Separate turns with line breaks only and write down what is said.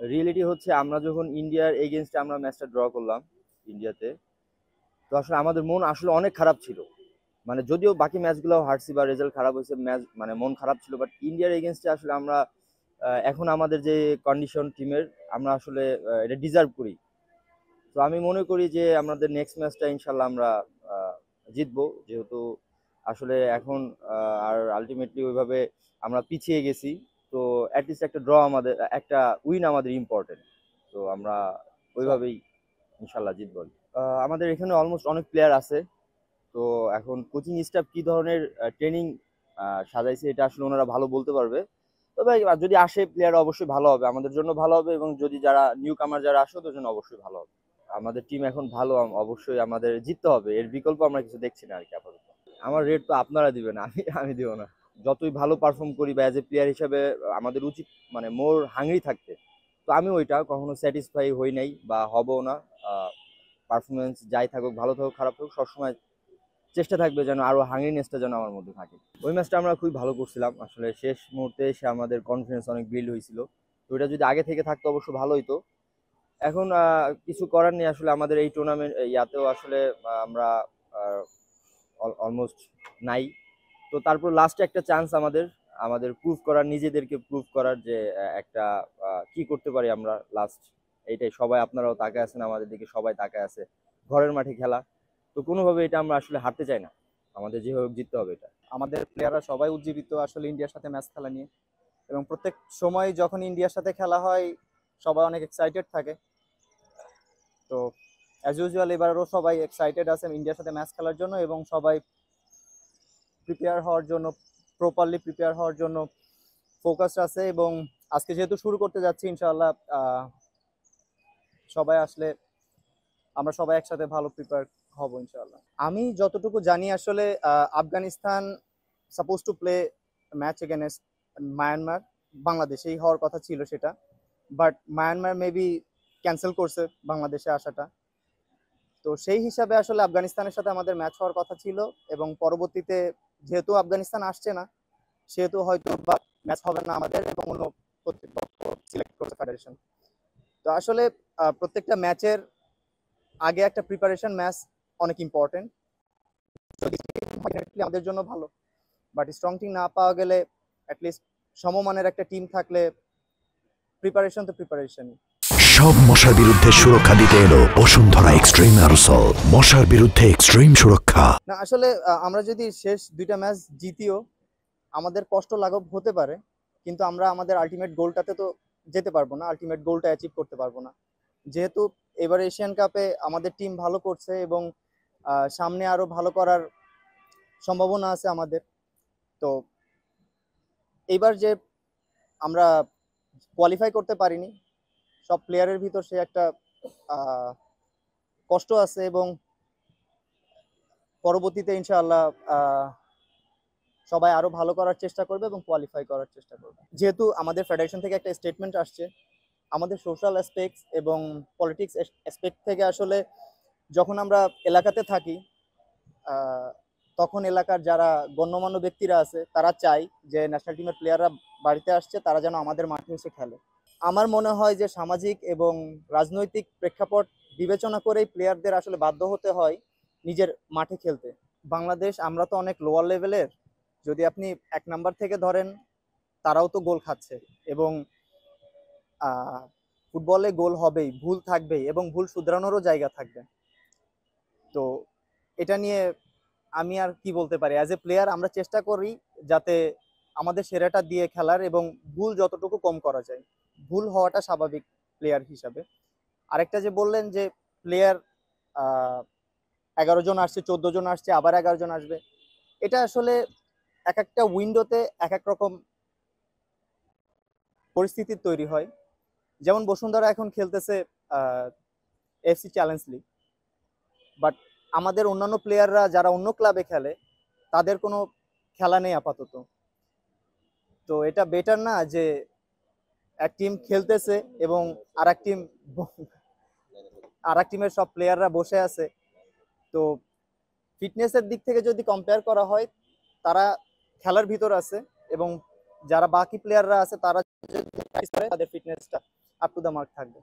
Reality হচ্ছে আমরা যখন ইন্ডিয়ার এগেনস্টে আমরা ম্যাচটা ড্র করলাম ইন্ডিয়াতে, তো আসলে আমাদের মন আসলে অনেক খারাপ ছিল। মানে যদিও বাকি ম্যাচগুলো হারছি বা রেজাল্ট খারাপ হয়েছে, ম্যাচ মানে মন খারাপ ছিল, বাট ইন্ডিয়ার এগেনস্টে আসলে আমরা এখন আমাদের যে কন্ডিশন টিমের, আমরা আসলে এটা ডিজার্ভ করি। তো আমি মনে করি যে আমাদের নেক্সট ম্যাচটা ইনশাল্লাহ আমরা আহ, জিতবো, যেহেতু আসলে এখন আর আলটিমেটলি ওইভাবে আমরা পিছিয়ে গেছি। তো অ্যাটলিস্ট একটা ড্র, আমাদের একটা উইন আমাদের ইম্পর্টেন্ট। তো আমরা ওইভাবেই ইনশাল্লাহ জিতবো। আমাদের এখানে অলমোস্ট অনেক প্লেয়ার আছে। তো এখন কোচিং স্টাফ কি ধরনের ট্রেনিং সাজাইছে এটা আসলে ওনারা ভালো বলতে পারবে। তবে যদি আসে প্লেয়ার অবশ্যই ভালো হবে, আমাদের জন্য ভালো হবে, এবং যদি যারা নিউ কামার যারা আসে ওদের জন্য অবশ্যই ভালো হবে। আমাদের টিম এখন ভালো, অবশ্যই আমাদের জিততে হবে, এর বিকল্প আমরা কিছু দেখছি না আর কি আপাতত। আমার রেট তো আপনারা দিবেন, আমি আমি দিব না। যতই ভালো পারফর্ম করি বা অ্যাজ এ প্লেয়ার হিসাবে আমাদের উচিত মানে মোর হাংরি থাকতে। তো আমি ওইটা কখনো স্যাটিসফাই হই নাই বা হবও না। পারফরমেন্স যাই থাকুক, ভালো থাকুক খারাপ থাকুক, সবসময় চেষ্টা থাকবে যেন আরো হাংরিনেসটা যেন আমার মধ্যে থাকে। ওই ম্যাচটা আমরা খুবই ভালো করছিলাম, আসলে শেষ মুহূর্তে এসে আমাদের কনফিডেন্স অনেক বিল্ড হয়েছিল। তো এটা যদি আগে থেকে থাকতো অবশ্য ভালো হতো। এখন কিছু করার নেই, আসলে আমাদের এই টুর্নামেন্ট ইয়াতেও আসলে আমরা অলমোস্ট নাই। তো তারপর লাস্টে একটা চান্স আমাদের আমাদের প্রুভ করার, নিজেদেরকে প্রুভ করার যে একটা কি করতে পারি আমরা লাস্ট। এইটাই, সবাই আপনারাও তাকায় আছেন আমাদের দিকে, সবাই তাকায় আছে। ঘরের মাঠে খেলা, তো কোনোভাবে এটা আমরা আসলে হারতে চাই না, আমাদের যেভাবে হোক জিততে হবে এটা।
আমাদের প্লেয়াররা সবাই উজ্জীবিত আসলে ইন্ডিয়ার সাথে ম্যাচ খেলা নিয়ে, এবং প্রত্যেক সময় যখন ইন্ডিয়ার সাথে খেলা হয় সবাই অনেক এক্সাইটেড থাকে। তো অ্যাজ ইউজুয়াল এবারও সবাই এক্সাইটেড আছে ইন্ডিয়ার সাথে ম্যাচ খেলার জন্য, এবং সবাই প্রিপেয়ার হওয়ার জন্য, প্রপারলি প্রিপেয়ার হওয়ার জন্য ফোকাস আছে। এবং আজকে যেহেতু শুরু করতে যাচ্ছি ইনশাআল্লাহ সবাই আসলে আমরা সবাই একসাথে ভালো প্রিপেয়ার হব ইনশাআল্লাহ। আমি যতটুকু জানি আসলে Afghanistan suppose to play match against Myanmar, বাংলাদেশেই হওয়ার কথা ছিল সেটা, বাট মায়ানমার মেবি ক্যান্সেল করছে বাংলাদেশে আসাটা। তো সেই হিসাবে আসলে আফগানিস্তানের সাথে আমাদের ম্যাচ হওয়ার কথা ছিল, এবং পরবর্তীতে যেহেতু আফগানিস্তান আসছে না সেহেতু হয়তো বা ম্যাচ হবে না আমাদের, এবং অন্য কর্তৃপক্ষ সিলেক্ট করছে ফেডারেশন। তো আসলে প্রত্যেকটা ম্যাচের আগে একটা প্রিপারেশন ম্যাচ অনেক ইম্পর্টেন্ট। যদি আমাদের জন্য ভালো, বাট স্ট্রং টিম না পাওয়া গেলে অ্যাটলিস্ট সমমানের একটা টিম থাকলে প্রিপারেশন তো প্রিপারেশনই।
সব মশার বিরুদ্ধে সুরক্ষা দিতে এলো বসুন্ধরা এক্সট্রিম অ্যারোসল, মশার বিরুদ্ধে এক্সট্রিম সুরক্ষা।
না আসলে আমরা যদি শেষ দুইটা ম্যাচ জিতিও আমাদের কষ্ট লাঘব হতে পারে, কিন্তু আমরা আমাদের আলটিমেট গোলটাতে তো যেতে পারবো না, আলটিমেট গোলটা অ্যাচিভ করতে পারবো না। যেহেতু এবার এশিয়ান কাপে আমাদের টিম ভালো করছে, এবং সামনে আরো ভালো করার সম্ভাবনা আছে আমাদের। তো এইবার যে আমরা কোয়ালিফাই করতে পারিনি, সব প্লেয়ারের ভিতর সে একটা কষ্ট আছে, এবং পরবর্তীতে ইনশাআল্লাহ সবাই আরো ভালো করার চেষ্টা করবে এবং কোয়ালিফাই করার চেষ্টা করবে। যেহেতু আমাদের ফেডারেশন থেকে একটা স্টেটমেন্ট আসছে, আমাদের সোশ্যাল অ্যাসপেক্টস এবং পলিটিক্স অ্যাসপেক্ট থেকে আসলে যখন আমরা এলাকাতে থাকি তখন এলাকার যারা গণ্যমান্য ব্যক্তিরা আছে তারা চায় যে ন্যাশনাল টিমের প্লেয়াররা বাড়িতে আসছে, তারা যেন আমাদের মাঠে এসে খেলে। আমার মনে হয় যে সামাজিক এবং রাজনৈতিক প্রেক্ষাপট বিবেচনা করেই প্লেয়ারদের আসলে বাধ্য হতে হয় নিজের মাঠে খেলতে। বাংলাদেশ আমরা তো অনেক লোয়ার লেভেলের, যদি আপনি 1 নাম্বার থেকে ধরেন তারাও তো গোল খাচ্ছে, এবং ফুটবলে গোল হবেই, ভুল থাকবেই, এবং ভুল শুধরানোরও জায়গা থাকবে। তো এটা নিয়ে আমি আর কি বলতে পারি, অ্যাজ এ প্লেয়ার আমরা চেষ্টা করি যাতে আমাদের সেরাটা দিয়ে খেলার, এবং ভুল যতটুকু কম করা যায়, ভুল হওয়াটা স্বাভাবিক প্লেয়ার হিসাবে। আরেকটা যে বললেন যে প্লেয়ার 11 জন আসছে, 14 জন আসছে, আবার 11 জন আসবে, এটা আসলে এক একটা উইন্ডোতে এক এক রকম পরিস্থিতি তৈরি হয়। যেমন বসুন্ধরা এখন খেলতেছে এফসি চ্যালেঞ্জ লিগ, বাট আমাদের অন্যান্য প্লেয়াররা যারা অন্য ক্লাবে খেলে তাদের কোনো খেলা নেই আপাতত। তো এটা বেটার না যে এক টিম খেলতেছে এবং আর এক টিমের সব প্লেয়াররা বসে আছে। তো ফিটনেসের দিক থেকে যদি কম্পেয়ার করা হয়, তারা খেলার ভিতর আছে, এবং যারা বাকি প্লেয়াররা আছে তারা তাদের ফিটনেসটা আপ টু দ্য মার্ক থাকবে।